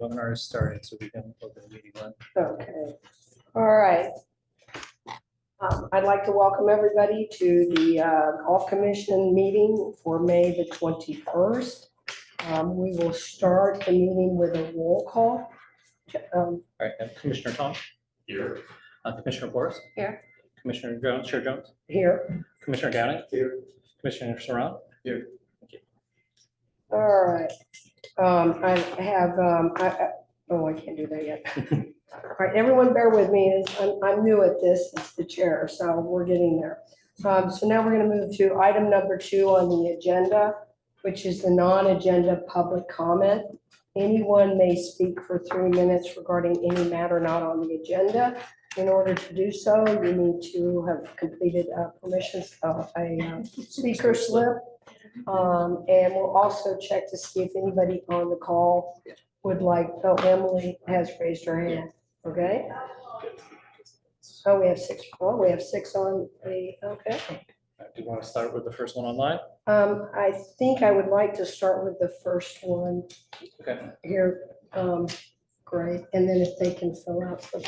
Webinar is started, so we can open the meeting one. Okay, all right. I'd like to welcome everybody to the Golf Commission meeting for May the 21st. We will start the meeting with a roll call. All right, and Commissioner Tom, Here. Commissioner Forrest. Here. Commissioner Jones, Chair Jones, Here. Commissioner Downing, Here. Commissioner Saran. Here. All right. I have, oh, I can't do that yet. All right, everyone bear with me. I'm new at this as the chair, so we're getting there. So now we're going to move to item number 2 on the agenda, which is the non-agenda public comment. Anyone may speak for 3 minutes regarding any matter not on the agenda. In order to do so, you need to have completed permissions of a speaker slip. And we'll also check to see if anybody on the call would like, oh, Emily has raised her hand, okay? Oh, we have 6, oh, we have 6 on the, okay. Do you want to start with the first one online? I think I would like to start with the first one Okay. here, great, and then if they can fill out the,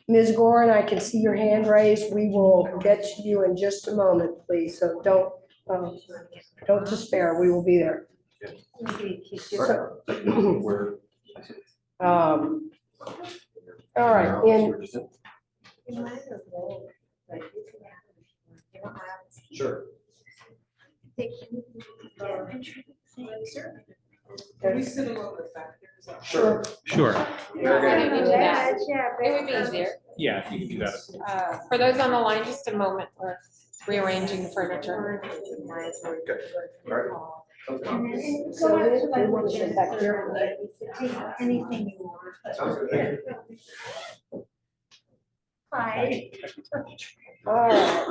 Ms. Gorin, I can see your hand raised. We will get to you in just a moment, please, so don't despair, we will be there. All right, Sure. Can we sit along the factors? Sure. Sure. We're gonna do that. It would be easier. Yeah, you can do that. For those on the line, just a moment, we're rearranging the furniture. So we want to sit back here. Anything you want. Sounds good. Hi. All right.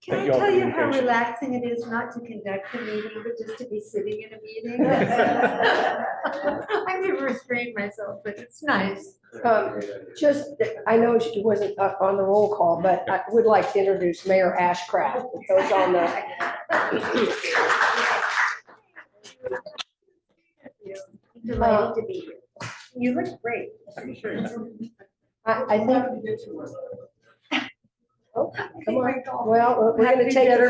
Can Thank I you all tell for you the how invitation. relaxing it is not to conduct a meeting, but just to be sitting in a meeting? I never restrained myself, but it's nice. Just, I know she wasn't on the roll call, but I would like to introduce Mayor Ashcraft. It goes on the, Delighted to be here. You look great. I think, oh, come on. Well, we're going to take it to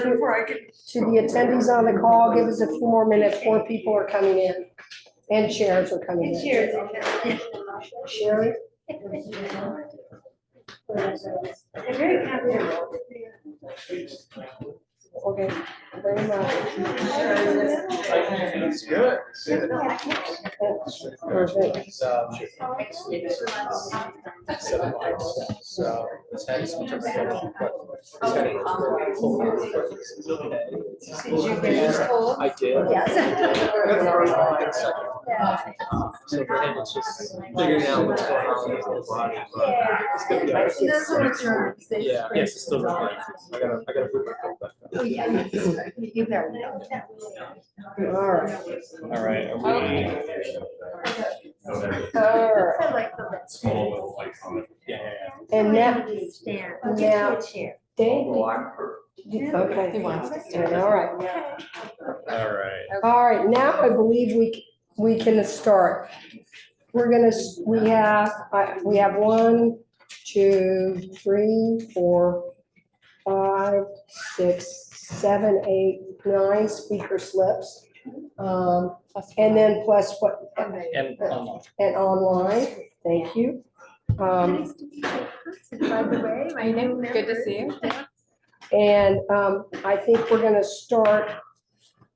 the attendees on the call. Give us a few more minutes. 4 people are coming in and chairs are coming in. Cheers. Sherry? They're very comfortable. Okay, very much. That's good. Perfect. So this has. Did you get this cold? I did. Yes. So for him, it's just figuring out what's going on with his body. It's gonna be all right. She knows what you're. Yeah, yes, it's still recording. I gotta put my phone back Oh, yeah. You better know. All right. on. All right. Are we? All right. I like the best. Yeah. And now, Stand. I'll get you a chair. Dave, He okay. wants to stay. All right. All right. All right, now I believe we can start. We have 1, 2, 3, 4, 5, 6, 7, 8, 9 speaker slips. And then plus what, And and online, thank you. Nice to meet you in person, by the way. My new Good to see you. And I think we're gonna start,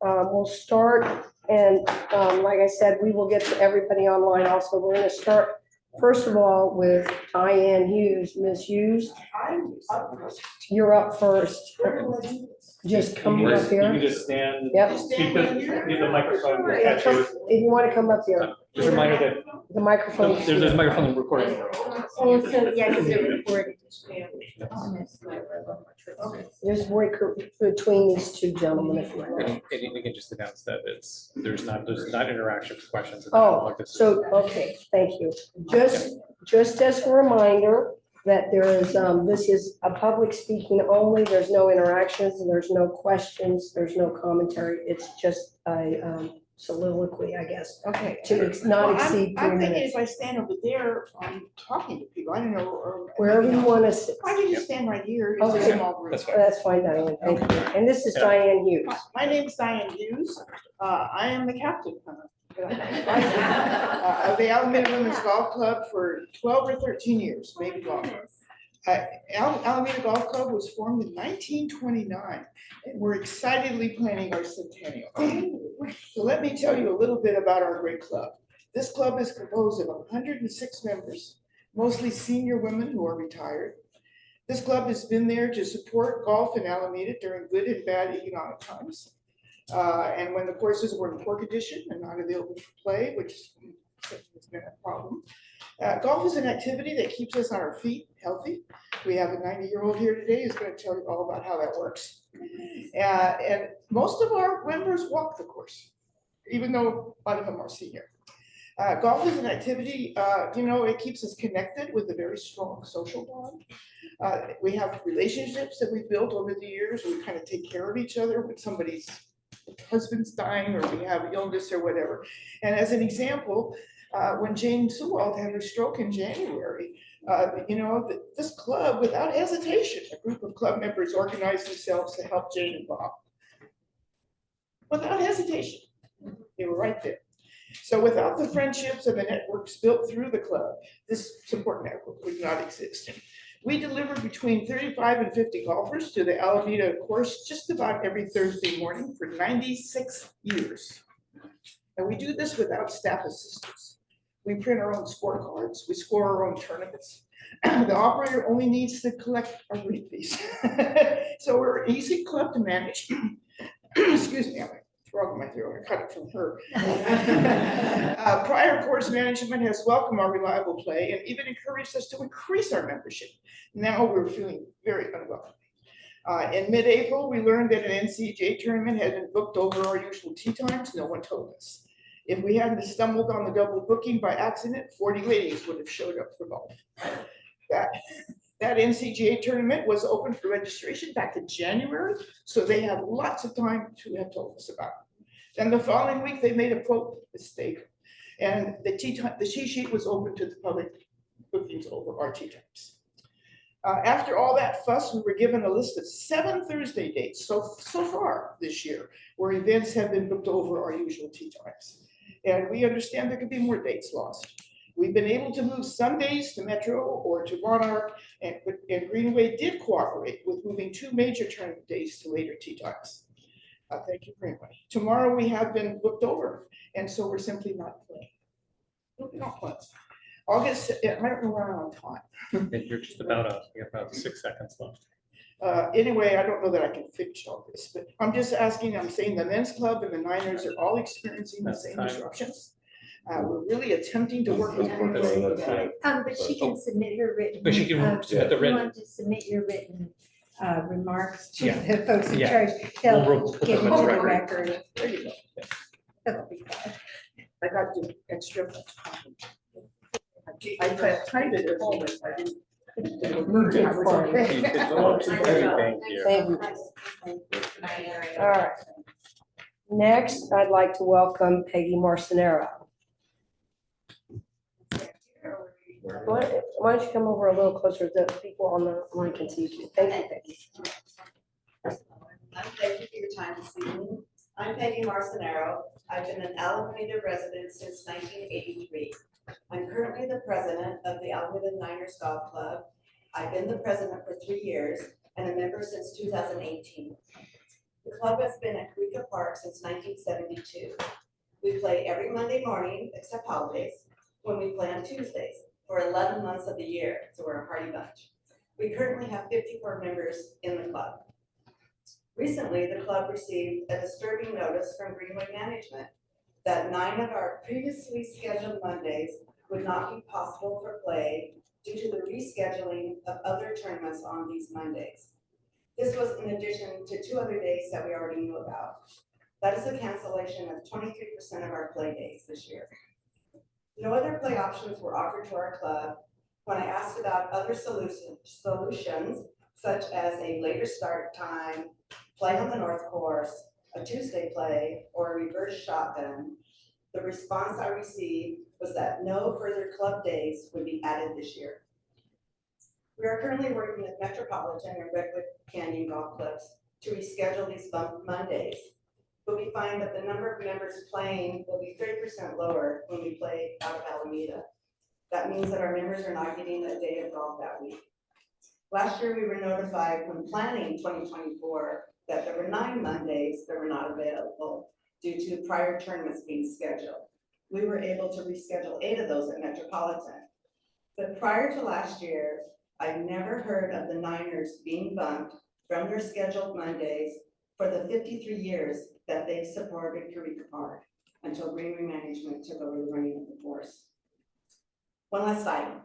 we'll start, and like I said, we will get to everybody online also. We're gonna start, first of all, with Diane Hughes. Ms. Hughes, you're up first. Just come up You can here. just stand. Yep. Speak the microphone. will Yeah, catch come- you. If you wanna come up here, Just a reminder that the microphone. there's a microphone recording. Also, yeah, because they're recording. There's break between these 2 gentlemen if you want. And you can just announce that there's not interaction for questions. Oh, Like this. so, okay, thank you. Just as a reminder that there is, this is a public speaking only, there's no interactions, and there's no questions, there's no commentary, it's just a soliloquy, I guess, Okay. to not Well, exceed I'm 3 thinking minutes. if I stand over there, I'm talking to people, I don't know, or. Wherever you want to sit. I can just stand right here, it's Okay. a small group. That's fine. That's fine, Diane, thank you. And this is Diane Hughes. My name's Diane Hughes, I am the captain of the Alameda Women's Golf Club for 12 or 13 years, maybe longer. Alameda Golf Club was formed in 1929, and we're excitedly planning our centennial. So let me tell you a little bit about our great club. This club is composed of 106 members, mostly senior women who are retired. This club has been there to support golf in Alameda during good and bad economic times. And when the courses were in poor condition and not available for play, which has been a problem. Golf is an activity that keeps us on our feet, healthy. We have a 90-year-old here today who's going to tell you all about how that works. And most of our members walk the course, even though a lot of them are senior. Golf is an activity, it keeps us connected with a very strong social bond. We have relationships that we've built over the years. We kind of take care of each other when somebody's husband's dying or we have illness or whatever. And as an example, when Jane Sewald had her stroke in January, this club, without hesitation, a group of club members organized themselves to help Jane and Bob. Without hesitation, they were right there. So without the friendships and the networks built through the club, this support network would not exist. We deliver between 35 and 50 golfers to the Alameda course just about every Thursday morning for 96 years. And we do this without staff assistance. We print our own scorecards, we score our own tournaments. The operator only needs to collect our green fees. So we're an easy club to manage. Excuse me, I'm frog in my throat, I cut it from her. Prior course management has welcomed our reliable play and even encouraged us to increase our membership. Now we're feeling very unwelcome. In mid-April, we learned that an NCGA tournament had been booked over our usual tee times. No one told us. If we hadn't stumbled on the double booking by accident, 40 ladies would have showed up for golf. That NCGA tournament was open for registration back in January, so they have lots of time to have told us about it. Then the following week, they made a quote mistake, and the tee sheet was open to the public bookings over our tee times. After all that fuss, we were given a list of 7 Thursday dates so far this year, where events have been booked over our usual tee times. And we understand there could be more dates lost. We've been able to move some days to Metro or to Monarch, and Greenway did cooperate with moving 2 major tournament days to later tee times. Thank you, Greenway. Tomorrow we have been booked over, and so we're simply not playing. We're not playing. August, I don't know where I'm on time. You're just about you have about 6 seconds left. Anyway, I don't know that I can finish all this, but I'm just asking, I'm saying the men's club and the Niners are all experiencing the same disruptions. We're really attempting to work with Greenway. But she can submit her written. But she can submit the If written. you want to submit your written remarks to Yeah. the folks in Yeah. charge, We'll they'll put give them it in to the the record. record. There you go. That'll be fine. I got the extra. I typed it at home, I didn't. Thank you. Thank you. All right. Next, I'd like to welcome Peggy Marcinero. Why don't you come over a little closer so that people on the line can see you? Thank you, Peggy. Thank you for your time this evening. I'm Peggy Marcinero. I've been an Alameda resident since 1983. I'm currently the president of the Alameda Niners Golf Club. I've been the president for 3 years and a member since 2018. The club has been at Eureka Park since 1972. We play every Monday morning except holidays, when we play on Tuesdays for 11 months of the year, so we're a party bunch. We currently have 54 members in the club. Recently, the club received a disturbing notice from Greenway Management that 9 of our previously scheduled Mondays would not be possible for play due to the rescheduling of other tournaments on these Mondays. This was in addition to 2 other days that we already knew about. That is a cancellation of 23% of our play days this year. No other play options were offered to our club. When I asked about other solutions such as a later start time, play on the North Course, a Tuesday play, or a reverse shotgun, the response I received was that no further club days would be added this year. We are currently working with Metropolitan and Redwood Canyon Golf Clubs to reschedule these bump Mondays, but we find that the number of members playing will be 30% lower when we play out of Alameda. That means that our members are not getting a day of golf that week. Last year, we were notified when planning 2024 that there were 9 Mondays that were not available due to prior tournaments being scheduled. We were able to reschedule 8 of those at Metropolitan. But prior to last year, I never heard of the Niners being bumped from their scheduled Mondays for the 53 years that they've supported Eureka Park until Greenway Management took over the running of the course. One last item.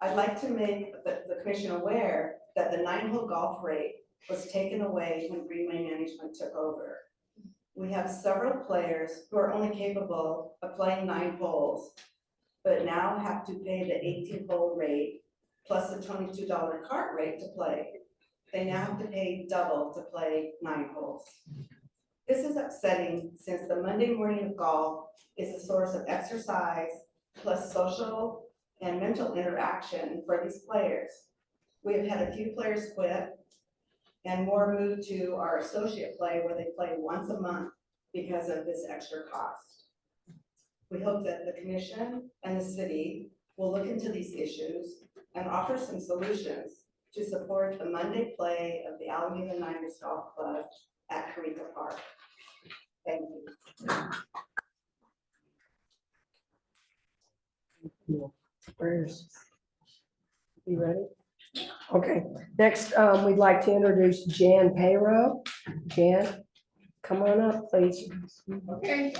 I'd like to make the commission aware that the 9-hole golf rate was taken away when Greenway Management took over. We have several players who are only capable of playing 9 holes, but now have to pay the 18-hole rate plus the $22 cart rate to play. They now have to pay double to play 9 holes. This is upsetting since the Monday morning of golf is a source of exercise plus social and mental interaction for these players. We have had a few players quit and more move to our associate play where they play once a month because of this extra cost. We hope that the commission and the city will look into these issues and offer some solutions to support the Monday play of the Alameda Niners Golf Club at Eureka Park. Thank you. Where's, you ready? Okay, next, we'd like to introduce Jan Payro. Jan, come on up, please. Okay.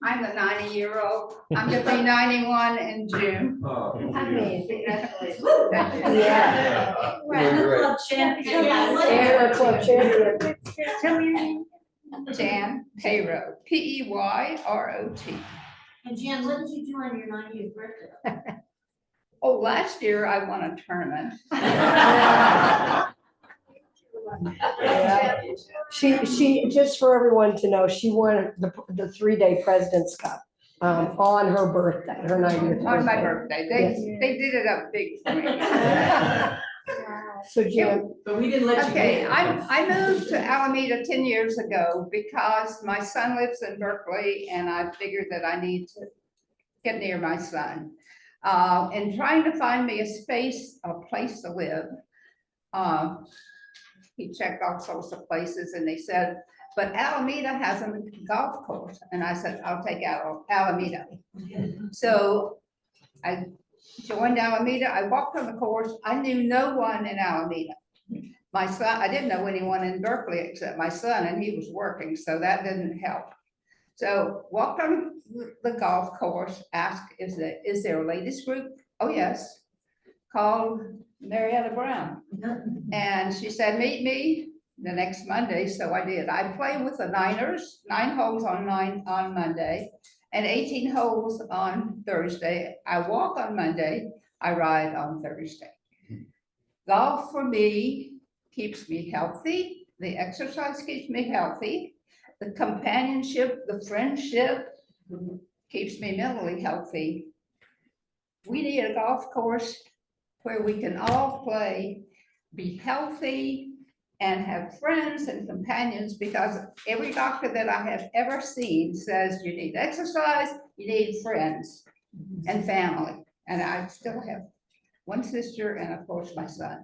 I'm the 90-year-old. I'm gonna be 91 in June. Yeah. Club champion. And our club champion. Tell me your name. Jan Payro, P-E-Y-R-O-T. And Jan, what did you do on your 90th birthday? Oh, last year I won a tournament. Yeah. She, just for everyone to know, she won the 3-day President's Cup on her birthday, her 90th On my birthday. birthday. They did it up big for me. So Jan, But we didn't let you. Okay, win. I moved to Alameda 10 years ago because my son lives in Berkeley and I figured that I need to get near my son. And trying to find me a place to live. He checked all sorts of places and they said, but Alameda has a golf course. And I said, I'll take Alameda. So I joined Alameda. I walked on the course. I knew no one in Alameda. My son, I didn't know anyone in Berkeley except my son, and he was working, so that didn't help. So walked on the golf course, asked, is there a ladies group? Oh, yes. Called Marietta Brown. And she said, meet me the next Monday. So I did. I played with the Niners, 9 holes on Monday and 18 holes on Thursday. I walk on Monday, I ride on Thursday. Golf for me keeps me healthy. The exercise keeps me healthy. The companionship, the friendship keeps me mentally healthy. We need a golf course where we can all play, be healthy, and have friends and companions, because every doctor that I have ever seen says you need exercise, you need friends and family. And I still have one sister and of course my son.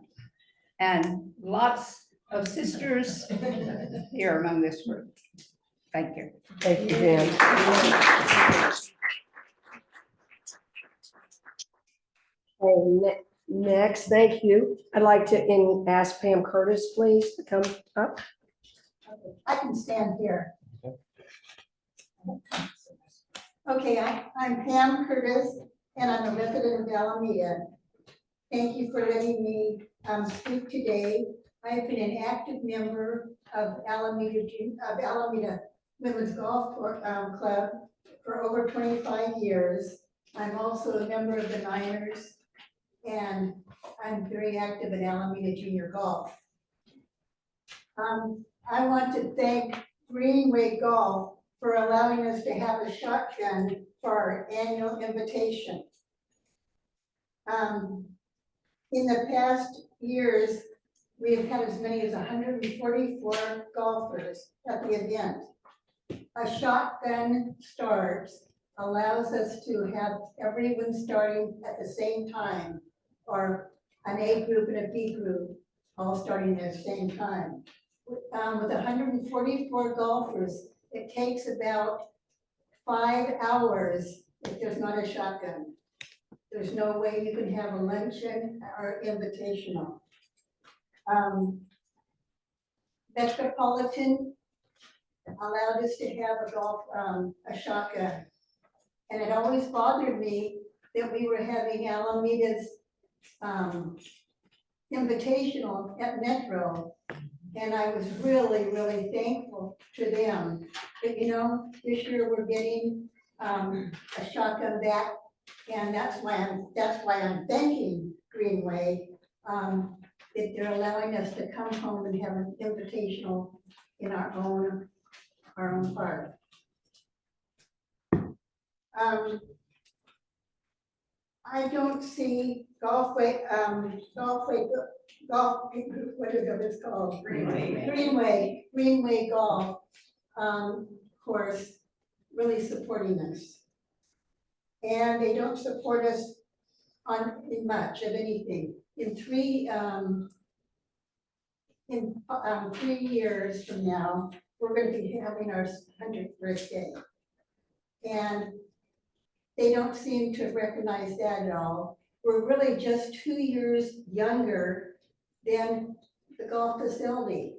And lots of sisters here among this group. Thank you. thank you, Jan. Okay, next, thank you. I'd like to ask Pam Curtis, please, to come up. I can stand here. Okay, I'm Pam Curtis, and I'm a resident of Alameda. Thank you for letting me speak today. I've been an active member of Alameda Women's Golf Club for over 25 years. I'm also a member of the Niners, and I'm very active in Alameda Junior Golf. I want to thank Greenway Golf for allowing us to have a shotgun for our annual invitation. In the past years, we have had as many as 144 golfers at the event. A shotgun start allows us to have everyone starting at the same time, or an A group and a B group, all starting at the same time. With 144 golfers, it takes about 5 hours if there's not a shotgun. There's no way you can have a luncheon or invitational. Metropolitan allowed us to have a shotgun. And it always bothered me that we were having Alameda's invitational at Metro. And I was really, really thankful to them. But you know, this year we're getting a shotgun back. And that's why I'm thanking Greenway, that they're allowing us to come home and have an invitational in our own park. I don't see Golfway, whatever it's called. Greenway Golf, course, really supporting us. And they don't support us in much of anything. In 3 years from now, we're going to be having our 100th birthday. And they don't seem to recognize that at all. We're really just 2 years younger than the golf facility.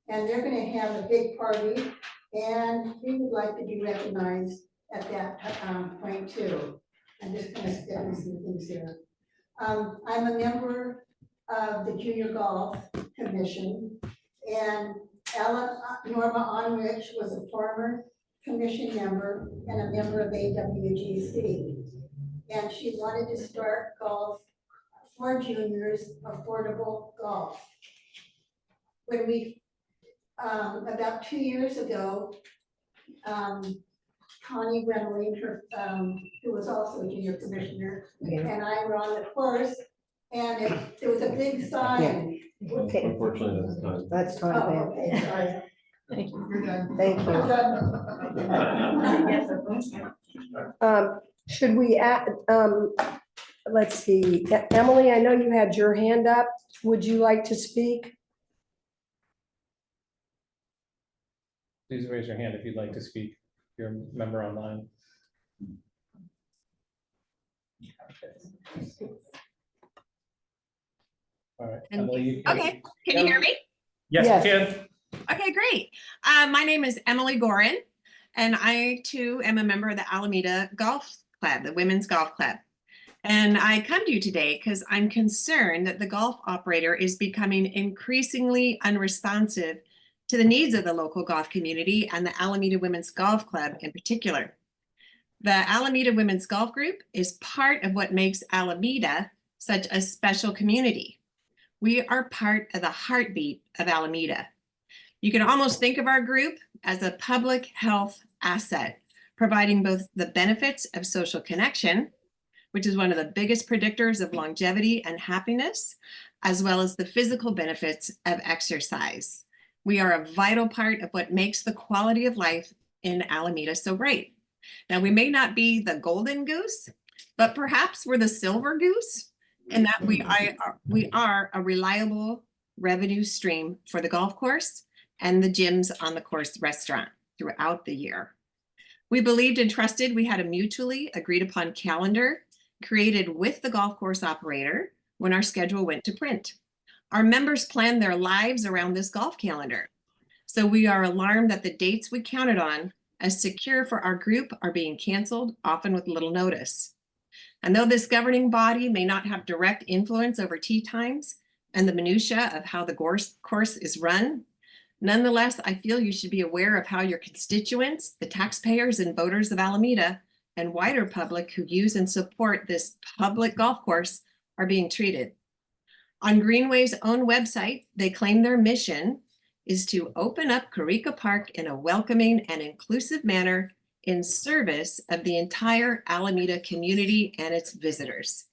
And they're going to have a big party, and we would like to be recognized at that point too. I'm just going to step in some things here. I'm a member of the Junior Golf Commission, and Norma Onrich was a former commission member and a member of AWGC. And she wanted to start golf for juniors, affordable golf. When we, about 2 years ago, Connie Remley, who was also a junior commissioner, and I were on the course, and there was a big sign. Okay, Unfortunately, that's time. that's Oh, time. okay, sorry. Thank you. You're done. Thank you. Should we add, let's see, Emily, I know you had your hand up. Would you like to speak? Please raise your hand if you'd like to speak. If you're a member online. Okay. All right, Emily. you can- Okay, can you hear me? Yes, Yes. we can. Okay, great. My name is Emily Gorin, and I too am a member of the Alameda Golf Club, the Women's Golf Club. And I come to you today because I'm concerned that the golf operator is becoming increasingly unresponsive to the needs of the local golf community and the Alameda Women's Golf Club in particular. The Alameda Women's Golf Group is part of what makes Alameda such a special community. We are part of the heartbeat of Alameda. You can almost think of our group as a public health asset, providing both the benefits of social connection, which is one of the biggest predictors of longevity and happiness, as well as the physical benefits of exercise. We are a vital part of what makes the quality of life in Alameda so great. Now, we may not be the golden goose, but perhaps we're the silver goose, in that we are a reliable revenue stream for the golf course and the gyms on the course restaurant throughout the year. We believed and trusted we had a mutually agreed upon calendar created with the golf course operator when our schedule went to print. Our members planned their lives around this golf calendar. So we are alarmed that the dates we counted on as secure for our group are being canceled, often with little notice. And though this governing body may not have direct influence over tee times and the minutia of how the course is run, nonetheless, I feel you should be aware of how your constituents, the taxpayers and voters of Alameda, and wider public who use and support this public golf course are being treated. On Greenway's own website, they claim their mission is to open up Carica Park in a welcoming and inclusive manner in service of the entire Alameda community and its visitors.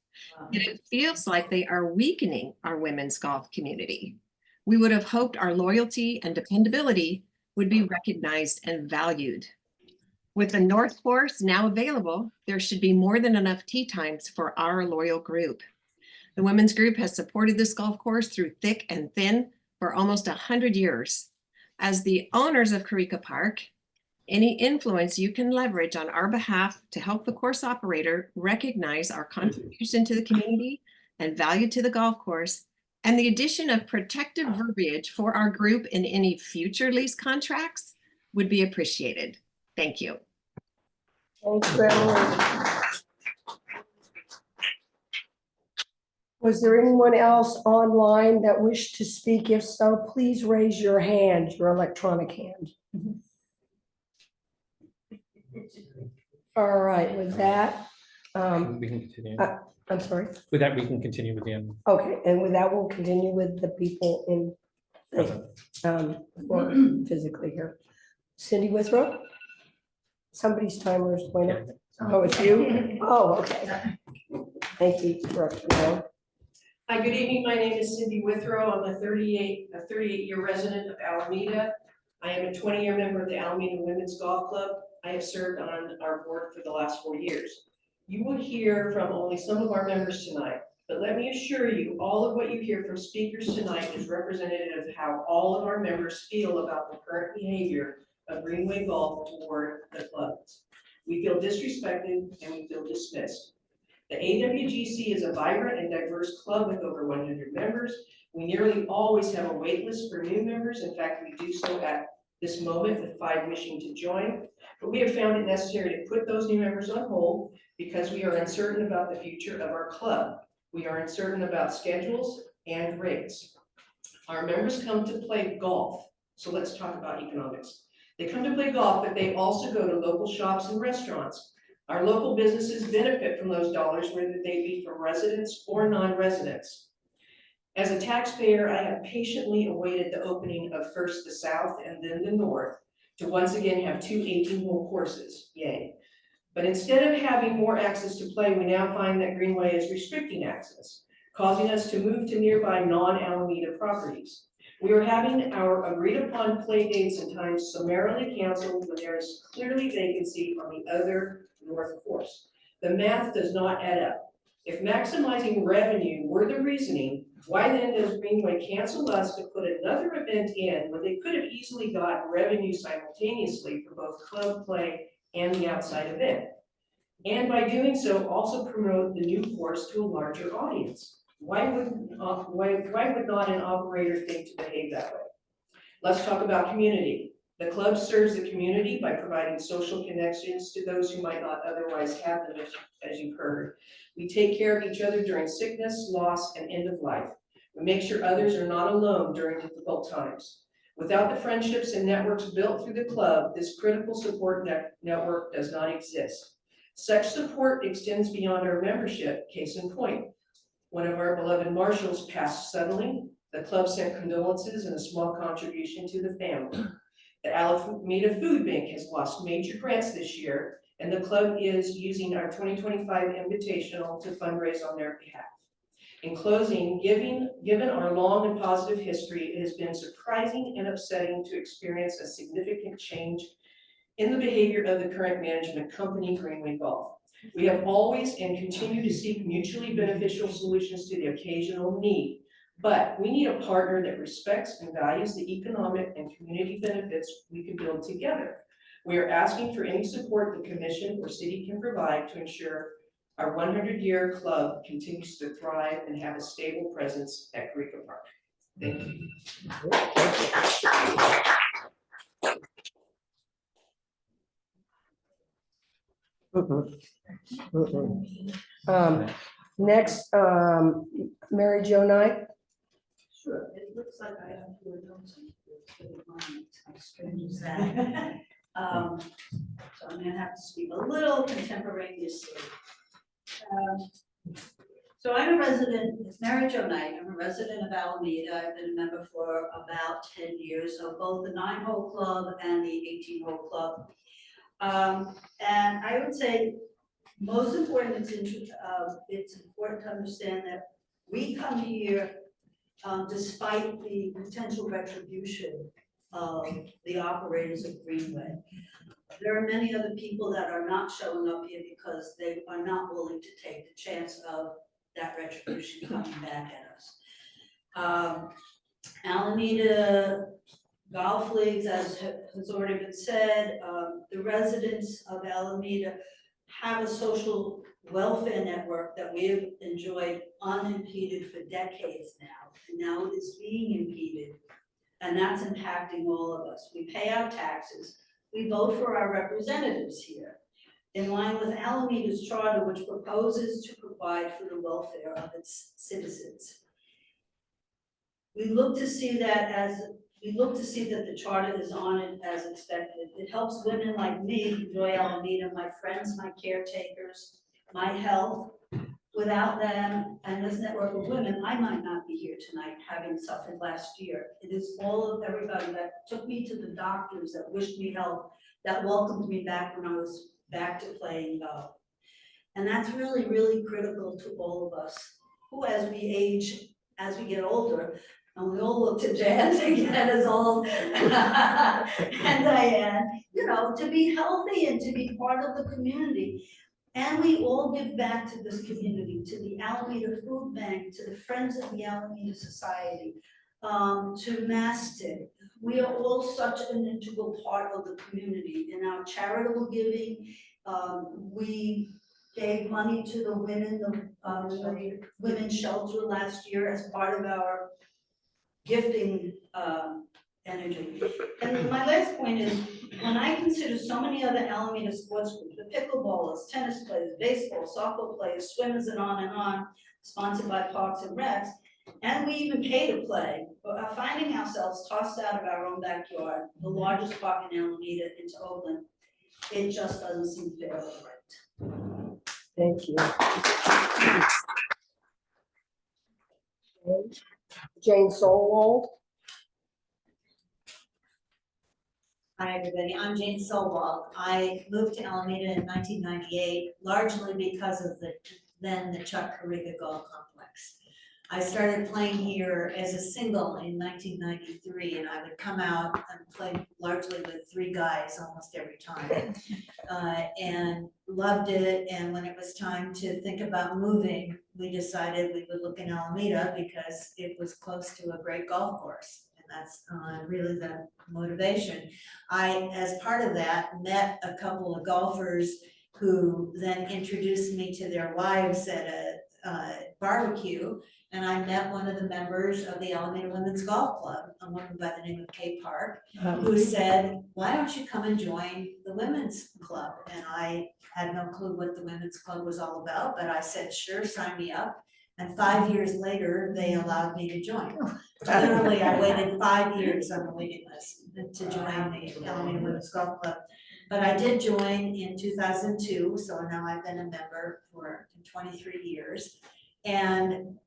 And it feels like they are weakening our women's golf community. We would have hoped our loyalty and dependability would be recognized and valued. With the North Course now available, there should be more than enough tee times for our loyal group. The women's group has supported this golf course through thick and thin for almost 100 years. As the owners of Carica Park, any influence you can leverage on our behalf to help the course operator recognize our contribution to the community and value to the golf course, and the addition of protective verbiage for our group in any future lease contracts would be appreciated. Thank you. Thanks, Emily. Was there anyone else online that wished to speak? If so, please raise your hand, your electronic hand. All right, with that, We can continue. I'm sorry. With that, we can continue with the end. Okay, and with that, we'll continue with the people in, or physically here. Cindy Withrow? Somebody's timer is going up. Oh, it's you? Oh, okay. Thank you for, Hi, good evening. My name is Cindy Withrow. I'm a 38-year resident of Alameda. I am a 20-year member of the Alameda Women's Golf Club. I have served on our board for the last 4 years. You will hear from only some of our members tonight, but let me assure you, all of what you hear from speakers tonight is representative of how all of our members feel about the current behavior of Greenway Golf toward the clubs. We feel disrespected and we feel dismissed. The AWGC is a vibrant and diverse club with over 100 members. We nearly always have a wait list for new members. In fact, we do so at this moment with 5 wishing to join. But we have found it necessary to put those new members on hold because we are uncertain about the future of our club. We are uncertain about schedules and rates. Our members come to play golf. So let's talk about economics. They come to play golf, but they also go to local shops and restaurants. Our local businesses benefit from those dollars, whether they be from residents or non-residents. As a taxpayer, I have patiently awaited the opening of first the South and then the North to once again have 2 18-hole courses, yay. But instead of having more access to play, we now find that Greenway is restricting access, causing us to move to nearby non-Alameda properties. We are having our agreed upon play dates and times summarily canceled when there is clearly vacancy on the other North Course. The math does not add up. If maximizing revenue were the reasoning, why then does Greenway cancel us to put another event in when they could have easily gotten revenue simultaneously for both club play and the outside event? And by doing so, also promote the new course to a larger audience. Why would not an operator think to behave that way? Let's talk about community. The club serves the community by providing social connections to those who might not otherwise have them, as you've heard. We take care of each other during sickness, loss, and end of life. We make sure others are not alone during difficult times. Without the friendships and networks built through the club, this critical support network does not exist. Such support extends beyond our membership, case in point. One of our beloved marshals passed suddenly. The club sent condolences and a small contribution to the family. The Alameda Food Bank has lost major grants this year, and the club is using our 2025 invitational to fundraise on their behalf. In closing, given our long and positive history, it has been surprising and upsetting to experience a significant change in the behavior of the current management company, Greenway Golf. We have always and continue to seek mutually beneficial solutions to the occasional need. But we need a partner that respects and values the economic and community benefits we can build together. We are asking for any support the commission or city can provide to ensure our 100-year club continues to thrive and have a stable presence at Carica Park. Thank you. Next, Mary Jo Knight. Sure, it looks like I have to announce it. As strange as that. So I'm gonna have to speak a little contemporaneously. So I'm a resident, it's Mary Jo Knight, I'm a resident of Alameda. I've been a member for about 10 years of both the 9-hole club and the 18-hole club. And I would say most important, it's important to understand that we come here despite the potential retribution of the operators of Greenway. There are many other people that are not showing up here because they are not willing to take the chance of that retribution coming back at us. Alameda Golf Leagues, as has already been said, the residents of Alameda have a social welfare network that we have enjoyed unimpeded for decades now, and now it is being impeded, and that's impacting all of us. We pay our taxes, we vote for our representatives here, in line with Alameda's charter, which proposes to provide for the welfare of its citizens. We look to see that the charter is honored as expected. It helps women like me enjoy Alameda, my friends, my caretakers, my health. Without them and this network of women, I might not be here tonight, having suffered last year. It is all of everybody that took me to the doctors, that wished me health, that welcomed me back when I was back to playing golf. And that's really, really critical to all of us, who as we age, as we get older, and we all look to Jan to get as old, and Diane, you know, to be healthy and to be part of the community. And we all give back to this community, to the Alameda Food Bank, to the Friends of the Alameda Society, to Mastic. We are all such an integral part of the community. In our charitable giving, we gave money to the women's shelter last year as part of our gifting energy. And my last point is, when I consider so many other Alameda sports groups, the pickleballers, tennis players, baseball, softball players, swimmers, and on, sponsored by Parks and Recs, and we even pay to play, but are finding ourselves tossed out of our own backyard, the largest park in Alameda, into Oakland. It just doesn't seem fair or right. Thank you. Jane Solwald. Hi, everybody. I'm Jane Solwald. I moved to Alameda in 1998, largely because of the Chuck Carriga Golf Complex. I started playing here as a single in 1993, and I would come out and play largely with 3 guys almost every time, and loved it. And when it was time to think about moving, we decided we would look in Alameda because it was close to a great golf course. That's really the motivation. I, as part of that, met a couple of golfers who then introduced me to their wives at a barbecue. And I met one of the members of the Alameda Women's Golf Club, a woman by the name of Kay Park, who said, why don't you come and join the women's club? And I had no clue what the women's club was all about, but I said, sure, sign me up. And 5 years later, they allowed me to join. Literally, I waited 5 years on the waiting list to join the Alameda Women's Golf Club. But I did join in 2002, so now I've been a member for 23 years. And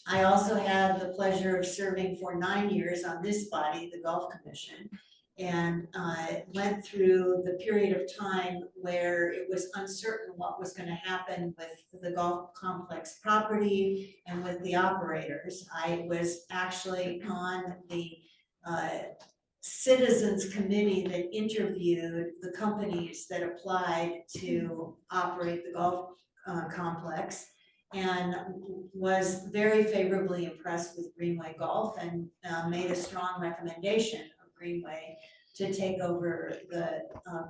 I also had the pleasure of serving for 9 years on this body, the Golf Commission, and went through the period of time where it was uncertain what was going to happen with the golf complex property and with the operators. I was actually on the citizens committee that interviewed the companies that applied to operate the golf complex, and was very favorably impressed with Greenway Golf, and made a strong recommendation of Greenway to take over the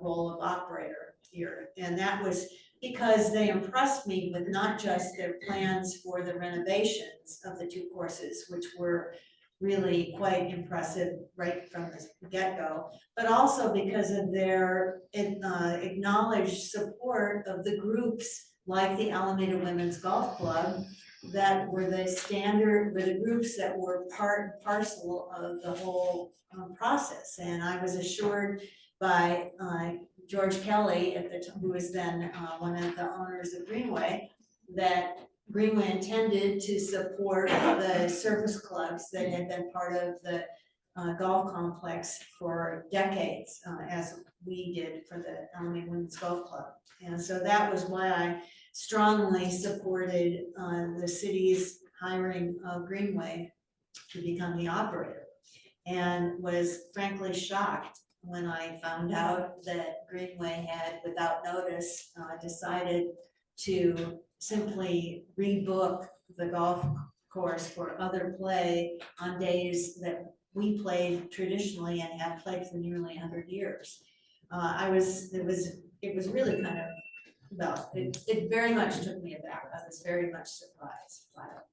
role of operator here. And that was because they impressed me with not just their plans for the renovations of the 2 courses, which were really quite impressive right from the get-go, but also because of their acknowledged support of the groups like the Alameda Women's Golf Club, that were the groups that were part and parcel of the whole process. And I was assured by George Kelly at the time, who was then one of the owners of Greenway, that Greenway intended to support the service clubs that had been part of the golf complex for decades, as we did for the Alameda Women's Golf Club. And so that was why I strongly supported the city's hiring of Greenway to become the operator, and was frankly shocked when I found out that Greenway had, without notice, decided to simply rebook the golf course for other play on days that we played traditionally and have played for nearly 100 years. It was really kind of, well, it very much took me aback. I was very much surprised by it.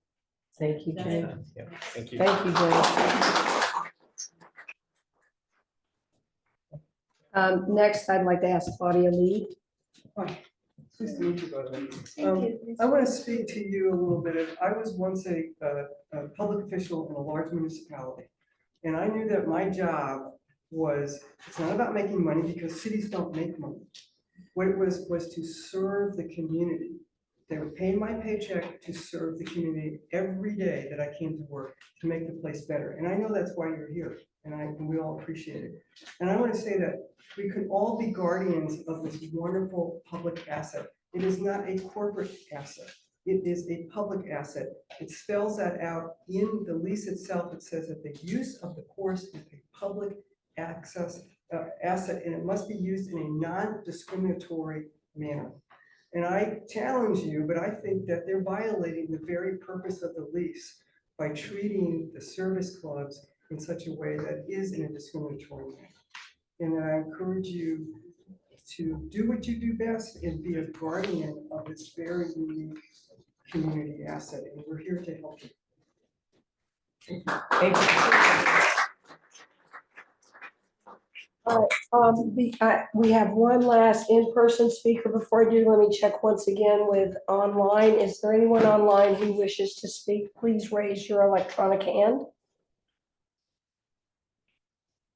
Thank you, Jane. Yeah, thank you. Thank you, Jane. Next, I'd like to ask Claudia Lee. Pleased to meet you, by the way. Thank you. I want to speak to you a little bit. I was once a public official in a large municipality. And I knew that my job was, it's not about making money because cities don't make money. What it was to serve the community. They were paying my paycheck to serve the community every day that I came to work to make the place better. And I know that's why you're here, and we all appreciate it. And I want to say that we could all be guardians of this wonderful public asset. It is not a corporate asset. It is a public asset. It spells that out in the lease itself. It says that the use of the course is a public access asset, and it must be used in a non-discriminatory manner. And I challenge you, but I think that they're violating the very purpose of the lease by treating the service clubs in such a way that is in a discriminatory manner. And I encourage you to do what you do best and be a guardian of this very unique community asset. And we're here to help you. Thank you. All right, we have one last in-person speaker. Before I do, let me check once again with online. Is there anyone online who wishes to speak? Please raise your electronic hand.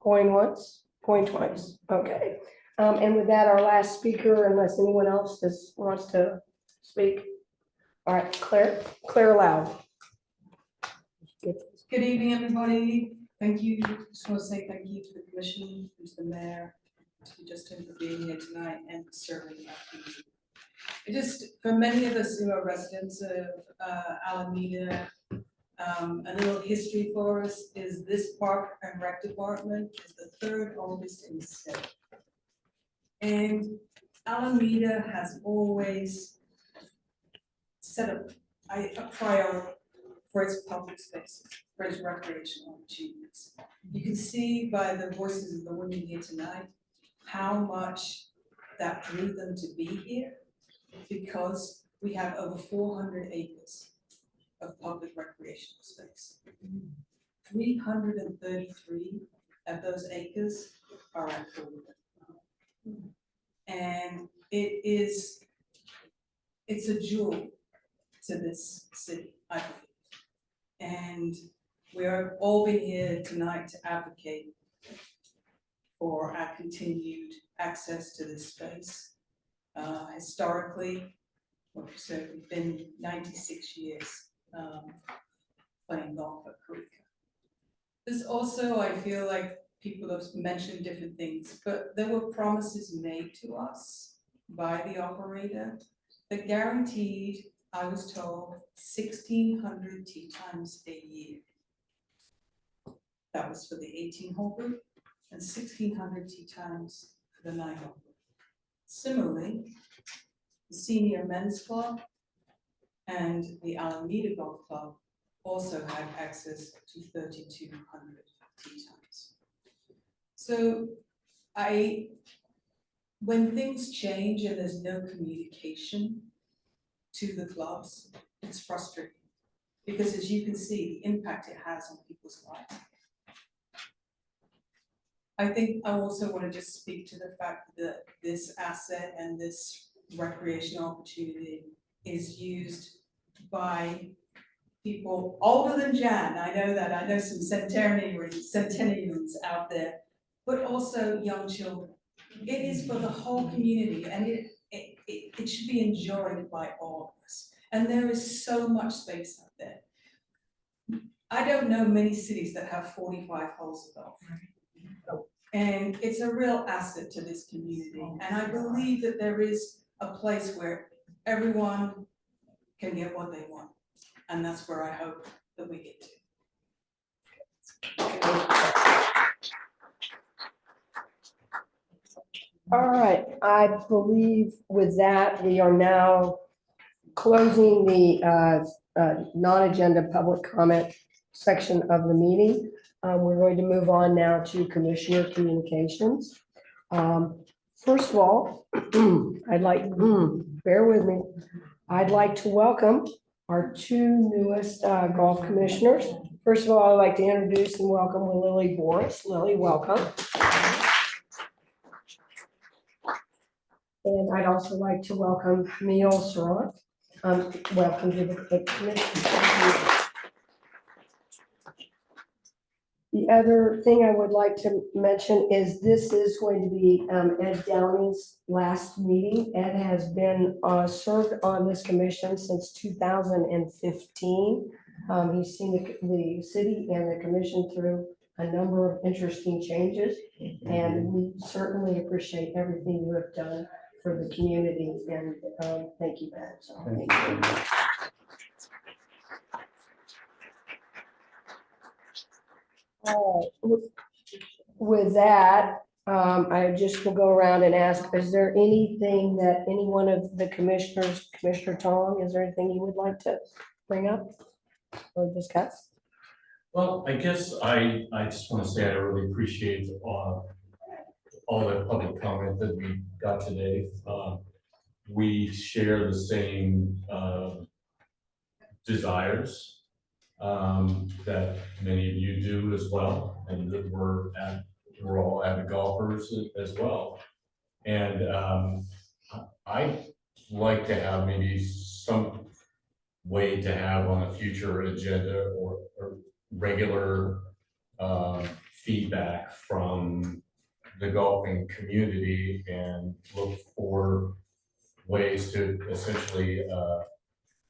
Going once, going twice. Okay. And with that, our last speaker, unless anyone else wants to speak. All right, Claire Loud. Good evening, everybody. Thank you. Just want to say thank you to the commission, and to the mayor, to Justin for being here tonight and for serving our community. It just, for many of us who are residents of Alameda, a little history for us is this park and rec department is the third oldest in the state. And Alameda has always set up a priority for its public spaces, for its recreational opportunities. You can see by the voices of the women here tonight, how much that drew them to be here, because we have over 400 acres of public recreational space. 333 of those acres are at Florida. And it's a jewel to this city, I believe. And we're all been here tonight to advocate for our continued access to this space. Historically, like you said, we've been 96 years playing golf at Kurika. There's also, I feel like people have mentioned different things, but there were promises made to us by the operator that guaranteed, I was told, 1,600 tee times a year. That was for the 18-hole group, and 1,600 tee times for the 9-hole group. Similarly, the Senior Men's Club and the Alameda Golf Club also had access to 3,200 tee times. So when things change and there's no communication to the clubs, it's frustrating, because as you can see, the impact it has on people's lives. I think I also want to just speak to the fact that this asset and this recreational opportunity is used by people older than Jan. I know that. I know some centenarians out there, but also young children. it is for the whole community, and it should be enjoyed by all of us. And there is so much space out there. I don't know many cities that have 45 holes of golf. And it's a real asset to this community. And I believe that there is a place where everyone can get what they want. And that's where I hope that we get to. All right, I believe with that, we are now closing the non-agenda public comment section of the meeting. We're going to move on now to commissioner communications. First of all, I'd like, bear with me, I'd like to welcome our two newest golf commissioners. First of all, I'd like to introduce and welcome Lily Boris. Lily, welcome. And I'd also like to welcome Neil Surratt. Welcome to the commission. The other thing I would like to mention is this is going to be Ed Downey's last meeting. Ed has been served on this commission since 2015. He's seen the city and the commission through a number of interesting changes, and we certainly appreciate everything you have done for the community, and thank you, Ed. So, thank you. All right. With that, I just will go around and ask, is there anything that any one of the commissioners, Commissioner Tong, is there anything you would like to bring up or discuss? Well, I guess I just want to say I really appreciate all the public comment that we got today. We share the same desires that many of you do as well, and that we're all avid golfers as well. And I'd like to have maybe some way to have on a future agenda or regular feedback from the golfing community, and look for ways to essentially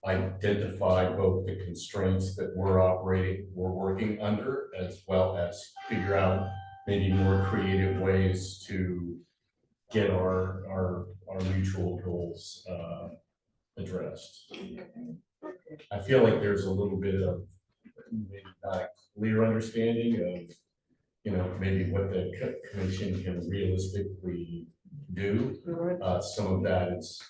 identify both the constraints that we're working under, as well as figure out maybe more creative ways to get our mutual goals addressed. I feel like there's a little bit of maybe not a clear understanding of, maybe what the commission can realistically do. Some of that is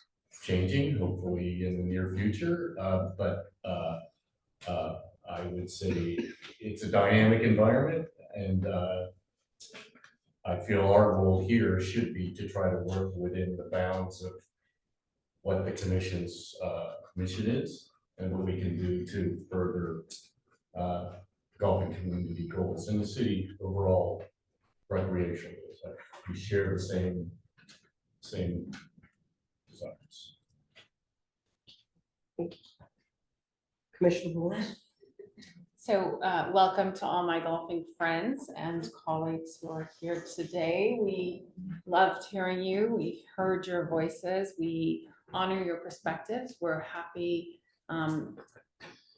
changing, hopefully in the near future, but I would say it's a dynamic environment, and I feel our role here should be to try to work within the bounds of what the commission's mission is and what we can do to further golfing community goals and the city overall recreation goals. We share the same desires. Commissioner Boris. So welcome to all my golfing friends and colleagues who are here today. We loved hearing you. We heard your voices. We honor your perspectives. We're happy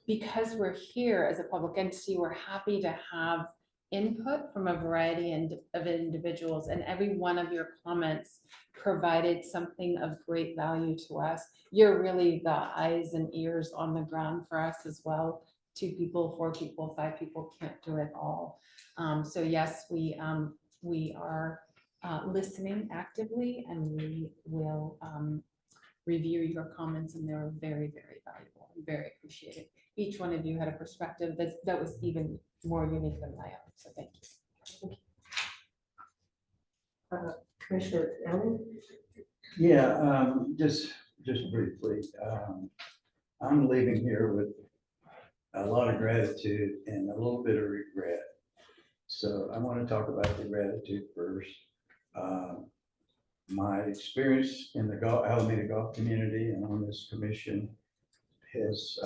because we're here as a public entity. We're happy to have input from a variety of individuals, and every one of your comments provided something of great value to us. You're really the eyes and ears on the ground for us as well. 2 people, 4 people, 5 people can't do it all. So yes, we are listening actively, and we will review your comments, and they're very, very valuable and very appreciated. Each one of you had a perspective that was even more unique than my own, so thank you. Commissioner Allen? Yeah, just briefly, I'm leaving here with a lot of gratitude and a little bit of regret. So I want to talk about the gratitude first. My experience in the Alameda golf community and on this commission has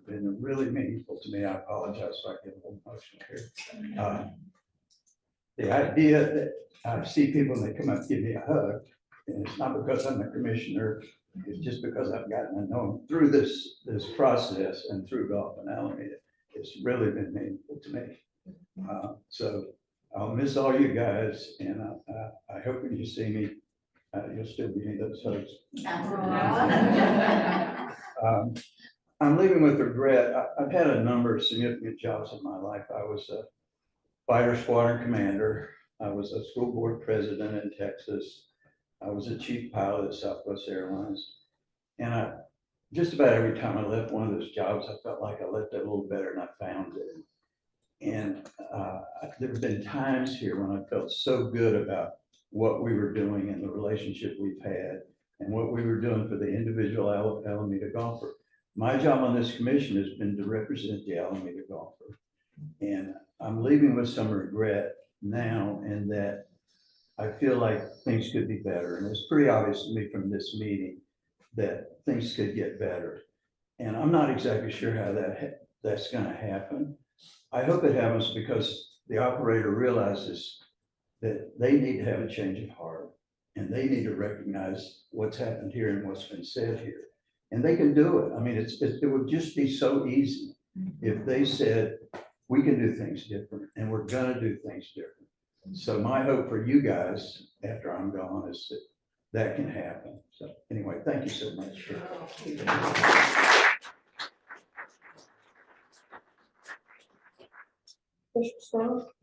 been really meaningful to me. I apologize if I get a little emotional here. the idea that I see people and they come up and give me a hug, and it's not because I'm a commissioner, it's just because I've gotten to know them through this process and through Golf and Alameda. It's really been meaningful to me. So I'll miss all you guys, and I hope when you see me, you'll still give me those hugs. I'm leaving with regret. I've had a number of significant jobs in my life. I was a fighter squadron commander. I was a school board president in Texas. I was a chief pilot at Southwest Airlines. And just about every time I left one of those jobs, I felt like I left it a little better than I found it. And there have been times here when I felt so good about what we were doing and the relationship we've had and what we were doing for the individual Alameda golfer. My job on this commission has been to represent the Alameda golfer. And I'm leaving with some regret now, in that I feel like things could be better. And it's pretty obvious to me from this meeting that things could get better. And I'm not exactly sure how that's going to happen. I hope it happens because the operator realizes that they need to have a change of heart, and they need to recognize what's happened here and what's been said here. And they can do it. I mean, it would just be so easy if they said, we can do things different, and we're gonna do things different. So my hope for you guys after I'm gone is that can happen. So anyway, thank you so much.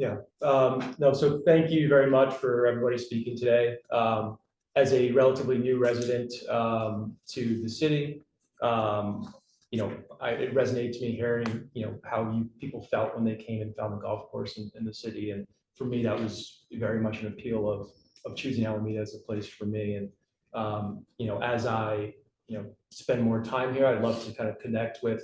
Yeah, no, so thank you very much for everybody speaking today. As a relatively new resident to the city, you know, it resonated to me hearing, you know, how people felt when they came and found the golf course in the city. And for me, that was very much an appeal of choosing Alameda as a place for me. And, you know, as I, you know, spend more time here, I'd love to kind of connect with,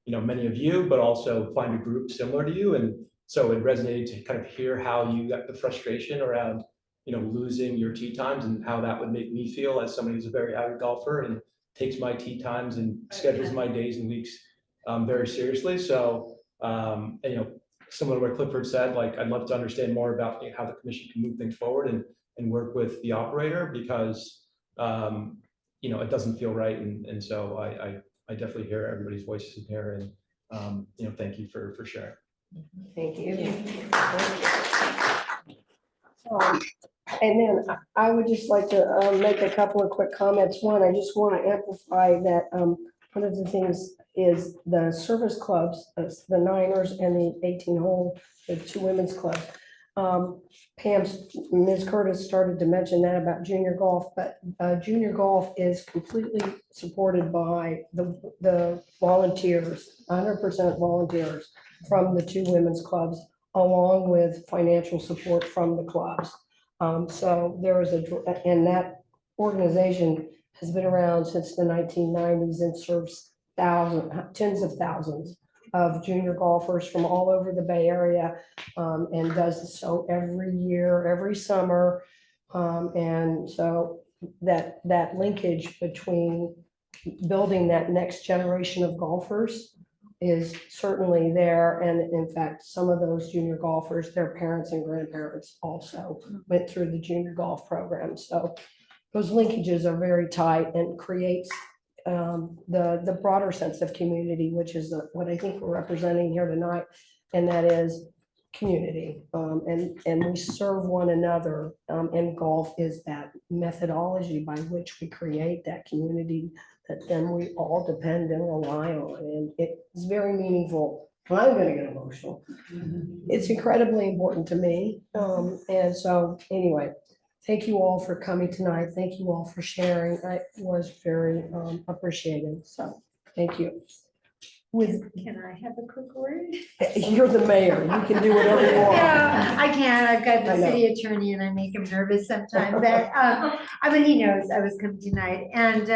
you know, many of you, but also find a group similar to you. And so it resonated to kind of hear how you got the frustration around, you know, losing your tee times and how that would make me feel as somebody who's a very avid golfer and takes my tee times and schedules my days and weeks very seriously. So, and, you know, similar to what Clifford said, like, I'd love to understand more about how the commission can move things forward and work with the operator, because, you know, it doesn't feel right. And so I definitely hear everybody's voices in here, and, you know, thank you for sharing. Thank you. And then I would just like to make a couple of quick comments. One, I just want to amplify that one of the things is the service clubs, the Niners and the 18-hole, the two women's clubs. Ms. Curtis started to mention that about junior golf, but junior golf is completely supported by the volunteers, 100% volunteers from the two women's clubs, along with financial support from the clubs. So there is and that organization has been around since the 1990s and serves tens of thousands of junior golfers from all over the Bay Area, and does so every year, every summer. And so that linkage between building that next generation of golfers is certainly there. And in fact, some of those junior golfers, their parents and grandparents also went through the junior golf program. So those linkages are very tight and creates the broader sense of community, which is what I think we're representing here tonight. And that is community. And we serve one another. And golf is that methodology by which we create that community that then we all depend and rely on. And it's very meaningful. I'm going to get emotional. It's incredibly important to me. And so anyway, thank you all for coming tonight. Thank you all for sharing. I was very appreciated. So thank you. Can I have a quick word? You're the mayor. You can do whatever you want. Yeah, I can. I've got I the know. city attorney and I make him nervous sometimes. But I mean, he knows I was coming tonight. And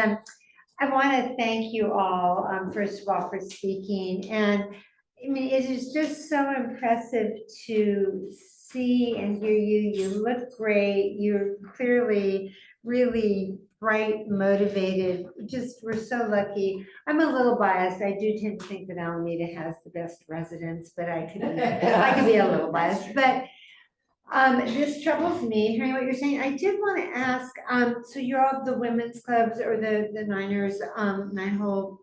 I want to thank you all, first of all, for speaking. And I mean, it is just so impressive to see and hear you. You look great. You're clearly really bright, motivated. Just, we're so lucky. I'm a little biased. I do tend to think that Alameda has the best residents, but I could be a little biased. But This troubles me, hearing what you're saying. I did want to ask, so you're all the women's clubs or the Niners, nine-hole,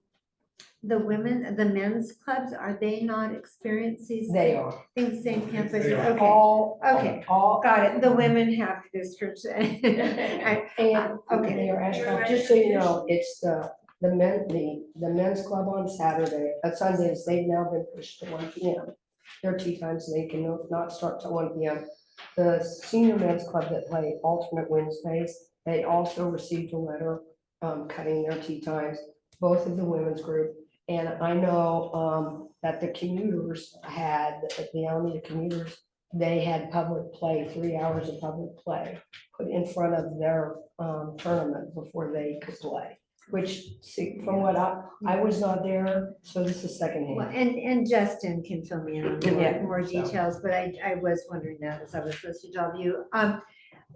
the men's clubs, are they not experiencing? They are. Things same campus, They are. okay, All, okay, all, got it. The women have districts. and Okay. Mayor Ashcraft, just so you know, it's the men's club on Saturday, Sundays, they've now been pushed to one P M. Their tea times, they can not start till one P M. The senior men's club that play alternate Wednesdays, they also received a letter cutting their tea times, both of the women's group. And I know that the commuters had, the Alameda commuters, they had public play, 3 hours of public play put in front of their tournament before they could play. Which, see, from what I was not there, so this is Well, secondhand. and Justin can fill me in on Yeah, more so. details, but I was wondering that as I was listening to all of you.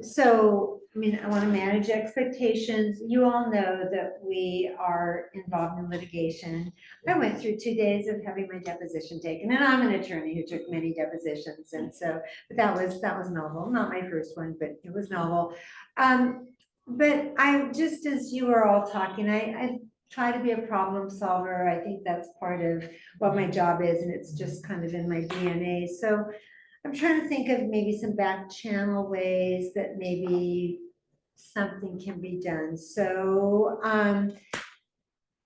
So, I mean, I want to manage expectations. You all know that we are involved in litigation. I went through 2 days of having my deposition taken, and I'm an attorney who took many depositions, and so, but that was novel, not my first one, but it was novel. But I, just as you were all talking, I try to be a problem solver. I think that's part of what my job is, and it's just kind of in my DNA. So I'm trying to think of maybe some back channel ways that maybe something can be done. So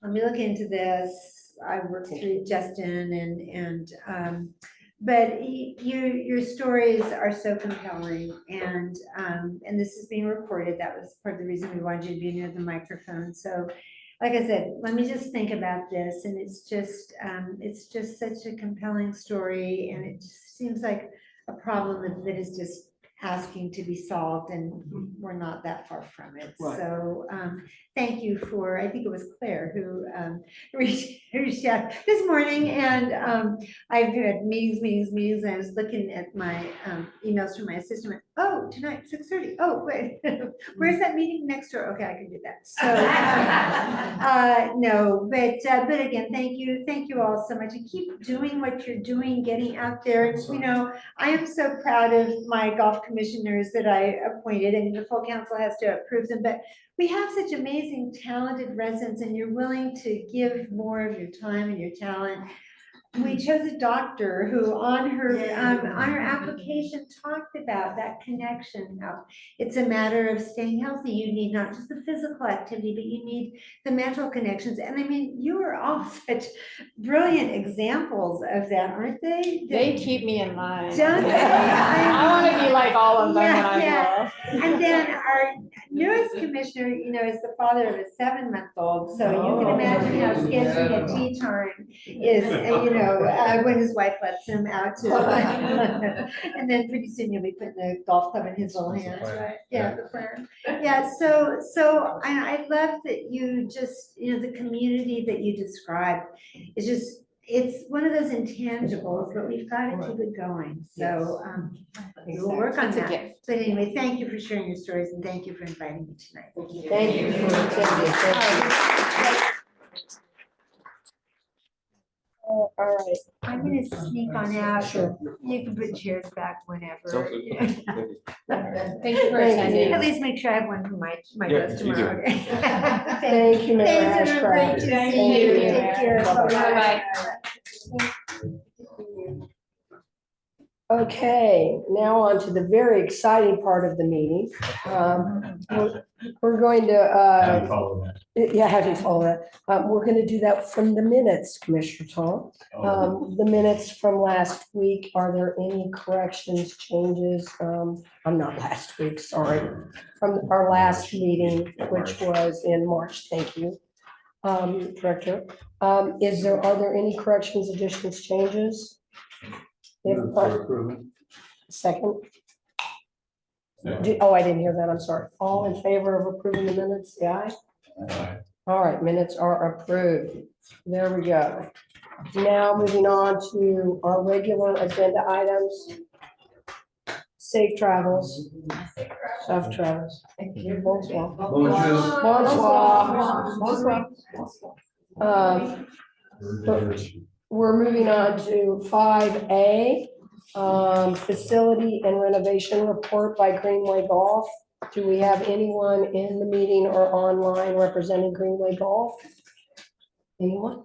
let me look into this. I worked through Justin but your stories are so compelling, and this is being recorded. That was part of the reason we wanted you to be near the microphone. So, like I said, let me just think about this, and it's just such a compelling story, and it just seems like a problem that is just asking to be solved, and we're not that far from it. Right. So, thank you for, I think it was Claire who reached out this morning, and I've had meetings, and I was looking at my emails from my assistant, went, oh, tonight, 6:30, oh, wait, where's that meeting next door? Okay, I can do that. So, no, but again, thank you all so much, and keep doing what you're doing, getting out there. You know, I am so proud of my golf commissioners that I appointed, and the full council has to approve them, but we have such amazing, talented residents, and you're willing to give more of your time and your talent. We chose a doctor who on her application talked about that connection. It's a matter of staying healthy. You need not just the physical activity, but you need the mental connections. And I mean, you are all such brilliant examples of that, aren't they? They keep me in line. Don't they? I want to be like all of them when I Yeah, grow up. And then our newest commissioner, you know, is the father of a 7-month-old, so you can imagine how sketchy a tea time is, you know, when his wife lets him out to, and then pretty soon you'll be putting the golf club in his little hands, right? Yeah, the plan. Yeah, so I love that you just, you know, the community that you described is just, it's one of those intangibles, but we've got to keep it going. So we'll work on It's a that. gift. But anyway, thank you for sharing your stories, and thank you for inviting me tonight. Thank you for attending. Thank you. All right. I'm gonna sneak on out. Sure. You can put chairs back whenever. Thank you for Thank you. attending. At least make sure I have one for my Yeah, desk you do. tomorrow. Thank you, Mayor Thanks, and Ashcraft. great to Thank see you. you. Take care. Bye-bye. Okay, now on to the very exciting part of the meeting. We're going to, Follow that. yeah, how do you follow that? We're going to do that from the minutes, Commissioner Tall. The minutes from last week, are there any corrections, changes? I'm not last week, sorry. From our last meeting, which was in March, thank you. Director, are there any corrections, additions, changes? If, second? Oh, I didn't hear that, I'm sorry. All in favor of approving the minutes, say aye. Aye. All right, minutes are approved. There we go. Now moving on to our regular agenda items. Safe travels. Safe travels. Thank you. Bonsoir. Bonsoir. Bonsoir. We're moving on to 5A, Facility and renovation report by Greenway Golf. Do we have anyone in the meeting or online representing Greenway Golf? Anyone?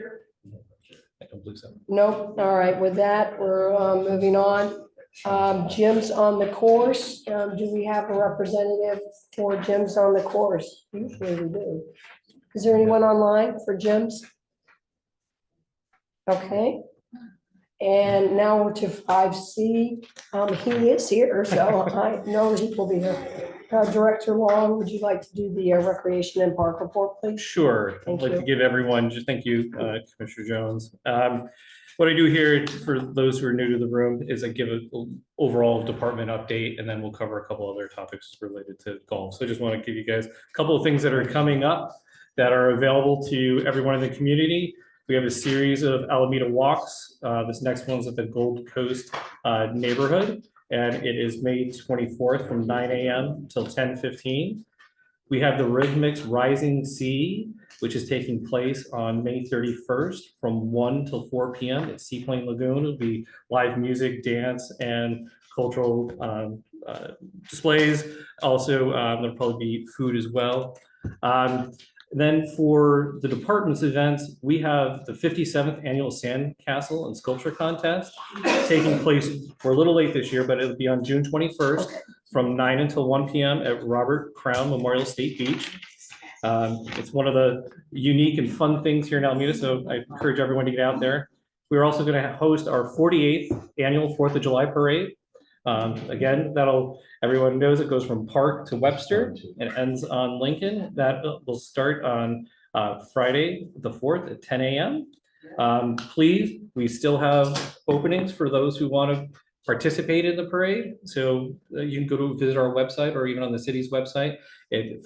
I don't believe so. Nope. All right, with that, we're moving on. Gyms on the course. Do we have a representative for gyms on the course? Usually we do. Is there anyone online for gyms? Okay. And now we're to 5C. He is here, so I know he will be here. Director Long, would you like to do the recreation and park report, please? Sure. I'd Thank like to you. give everyone, just thank you, Commissioner Jones. What I do here, for those who are new to the room, is I give an overall department update, and then we'll cover a couple other topics related to golf. So I just want to give you guys a couple of things that are coming up that are available to everyone in the community. We have a series of Alameda walks. This next one's at the Gold Coast neighborhood, and it is May 24th from 9 a.m. till 10:15. We have the Rhythmics Rising Sea, which is taking place on May 31st from 1 till 4 p.m. at Seaplane Lagoon. It'll be live music, dance, and cultural displays. Also, there'll probably be food as well. Then for the department's events, we have the 57th annual Sandcastle and Sculpture Contest taking place. We're a little late this year, but it'll be on June 21st from 9 until 1 p.m. at Robert Crown Memorial State Beach. It's one of the unique and fun things here in Alameda, so I encourage everyone to get out there. We're also going to host our 48th annual 4th of July parade. Again, everyone knows it goes from Park to Webster and ends on Lincoln. That will start on Friday, the 4th at 10 a.m. Please, we still have openings for those who want to participate in the parade. So you can go to visit our website or even on the city's website.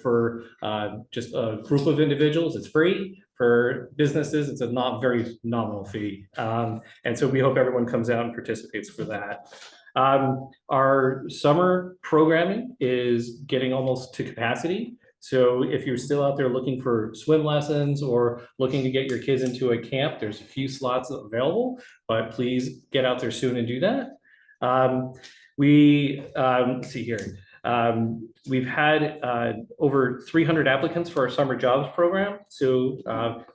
For just a group of individuals, it's free. For businesses, it's a not very nominal fee. And so we hope everyone comes out and participates for that. Our summer programming is getting almost to capacity. So if you're still out there looking for swim lessons or looking to get your kids into a camp, there's a few slots available, but please get out there soon and do that. Let's see here. We've had over 300 applicants for our summer jobs program. So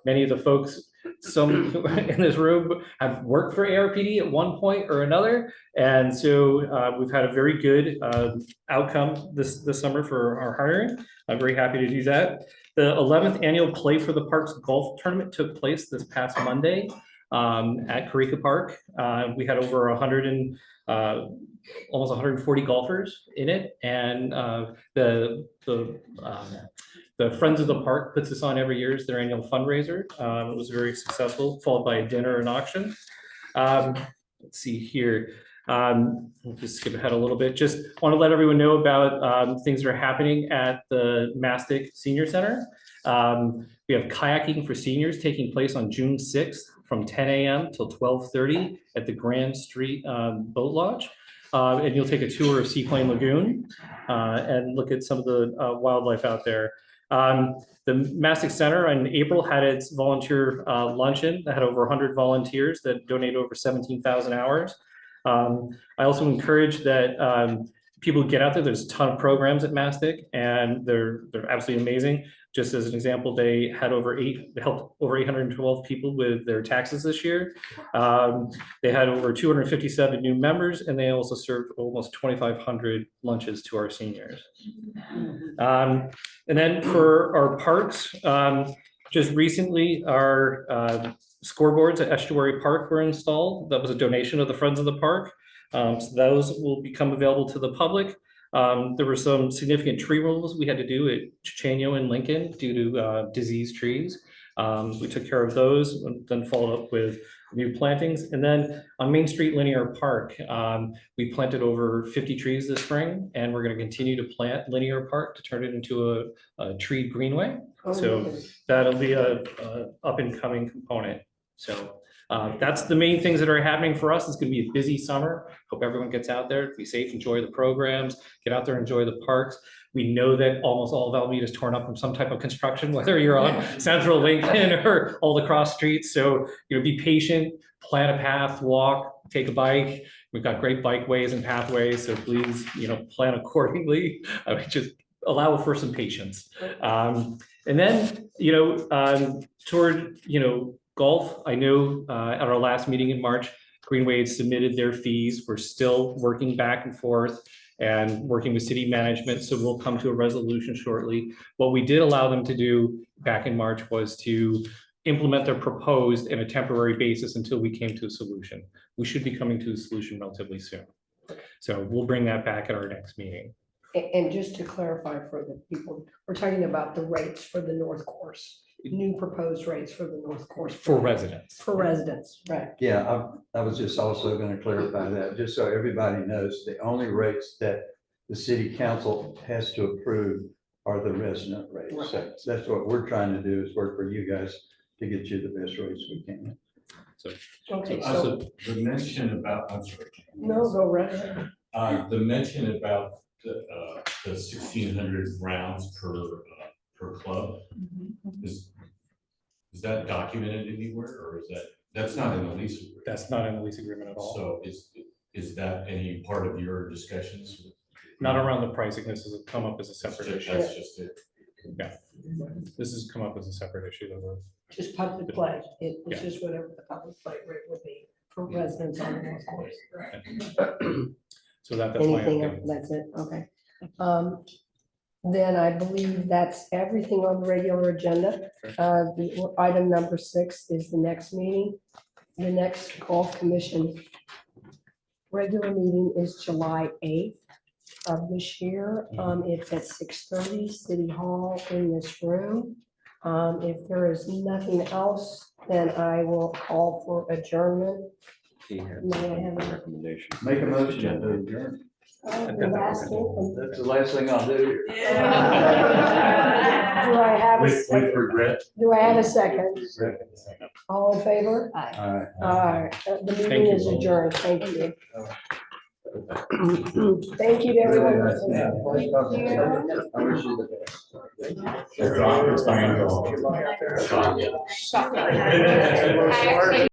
many of the folks, some in this room have worked for ARPD at one point or another. And so we've had a very good outcome this summer for our hiring. I'm very happy to do that. The 11th annual Play for the Parks golf tournament took place this past Monday at Carica Park. We had over almost 140 golfers in it, and the Friends of the Park puts this on every year as their annual fundraiser. It was very successful, followed by a dinner and auction. Let's see here. We'll just skip ahead a little bit. Just want to let everyone know about things that are happening at the Mastic Senior Center. We have kayaking for seniors taking place on June 6th from 10 a.m. till 12:30 at the Grand Street Boat Lodge. And you'll take a tour of Seaplane Lagoon and look at some of the wildlife out there. The Mastic Center in April had its volunteer luncheon that had over 100 volunteers that donated over 17,000 hours. I also encourage that people get out there. There's a ton of programs at Mastic, and they're absolutely amazing. Just as an example, they helped over 812 people with their taxes this year. They had over 257 new members, and they also served almost 2,500 lunches to our seniors. And then for our parks, just recently, our scoreboards at Estuary Park were installed. That was a donation of the Friends of the Park. So those will become available to the public. There were some significant tree removals we had to do at Chichenio and Lincoln due to diseased trees. We took care of those and then followed up with new plantings. And then on Main Street Linear Park, we planted over 50 trees this spring, and we're going to continue to plant Linear Park to turn it into a tree greenway. So that'll be a up and coming component. So that's the main things that are happening for us. It's going to be a busy summer. Hope everyone gets out there, be safe, enjoy the programs, get out there, enjoy the parks. We know that almost all of Alameda is torn up from some type of construction, whether you're on Central Lincoln or all the cross streets. So, be patient, plan a path, walk, take a bike. We've got great bikeways and pathways, so please, plan accordingly. I would just allow for some patience. And then, toward, golf, I know at our last meeting in March, Greenway had submitted their fees. We're still working back and forth and working with city management, so we'll come to a resolution shortly. What we did allow them to do back in March was to implement their proposed in a temporary basis until we came to a solution. We should be coming to a solution relatively soon. So we'll bring that back at our next meeting. And just to clarify for the people, we're talking about the rates for the North Course, new proposed rates for the North Course. For residents. For residents, right. Yeah, I was just also gonna clarify that, just so everybody knows, the only rates that the city council has to approve are the resident rates. So that's what we're trying to do, is work for you guys to get you the best rates we can. So, Okay, Also, the mention about, I'm sorry. No, go right ahead. The mention about the 1,600 rounds per club, is that documented anywhere, or that's not in the lease agreement? That's not in the lease agreement at all. So is that any part of your discussions? Not around the pricing. This has come up as a separate issue. That's just it. Yeah. This has come up as a separate issue that we're. Just public play, it's Yeah. just whatever the public play rate would be for residents on the North Course. So that's my Anything, update. that's it, okay. Then I believe that's everything on the regular agenda. The item number 6 is the next meeting. The next golf commission regular meeting is July 8th of this year. It's at 6:30 City Hall in this room. If there is nothing else, then I will call for adjournment. May I have a recommendation? Make a motion to adjourn. the last thing? That's the last thing I'll do. Do I have a With second? regret. Do I have a second? All in favor? All right. Aye. The meeting Thank you. is adjourned. Thank you. Thank you to everyone. Really nice. Yeah. Nice talking to you. I wish you the best. It's fine. Shocking.